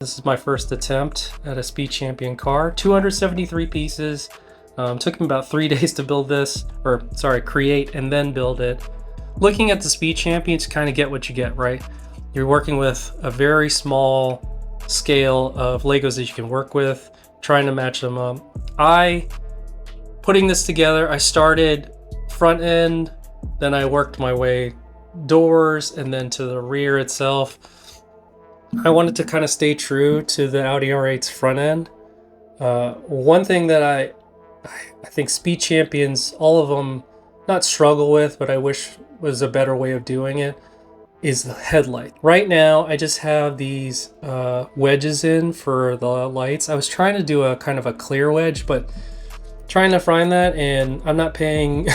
This is my first attempt at a Speed Champion car. 273 pieces. Took me about 3 days to build this, or sorry, create and then build it. Looking at the Speed Champions, kind of get what you get, right? You're working with a very small scale of Legos that you can work with, trying to match them up. Putting this together, I started front end, then I worked my way doors and then to the rear itself. I wanted to kind of stay true to the Audi R8's front end. One thing that I think Speed Champions, all of them, not struggle with, but I wish was a better way of doing it, is the headlight. Right now, I just have these wedges in for the lights. I was trying to do a kind of a clear wedge, but trying to find that, and I'm not paying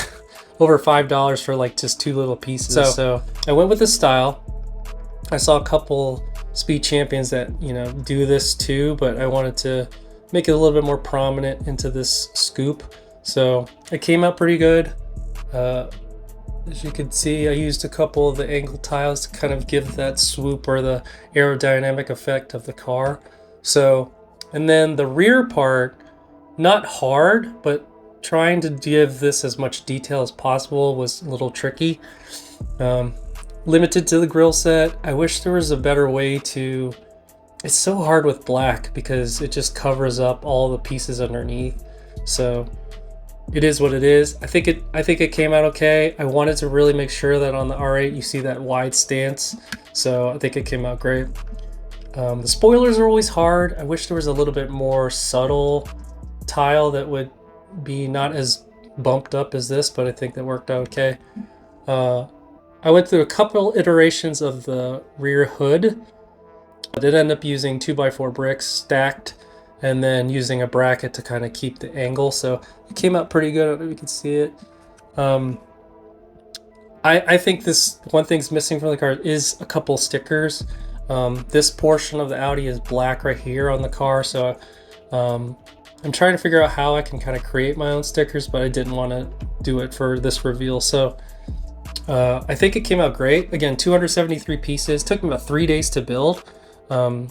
over $5 for like just two little pieces. So I went with the style. I saw a couple Speed Champions that, you know, do this too, but I wanted to make it a little bit more prominent into this scoop. So it came out pretty good. As you can see, I used a couple of the angle tiles to kind of give that swoop or the aerodynamic effect of the car. So, and then the rear part, not hard, but trying to give this as much detail as possible was a little tricky. Limited to the grill set. I wish there was a better way to... It's so hard with black because it just covers up all the pieces underneath. So it is what it is. I think it came out okay. I wanted to really make sure that on the R8 you see that wide stance. So I think it came out great. The spoilers are always hard. I wish there was a little bit more subtle tile that would be not as bumped up as this, but I think that worked out okay. I went through a couple iterations of the rear hood. I did end up using 2x4 bricks stacked and then using a bracket to kind of keep the angle. So it came out pretty good. I don't know if you can see it. I think this one thing's missing from the car is a couple stickers. This portion of the Audi is black right here on the car. So I'm trying to figure out how I can kind of create my own stickers, but I didn't want to do it for this reveal. So I think it came out great. Again, 273 pieces. Took me about 3 days to build. I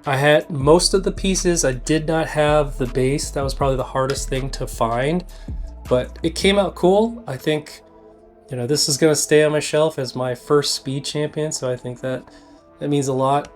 had most of the pieces. I did not have the base. That was probably the hardest thing to find, but it came out cool. I think, you know, this is going to stay on my shelf as my first Speed Champion, so I think that means a lot.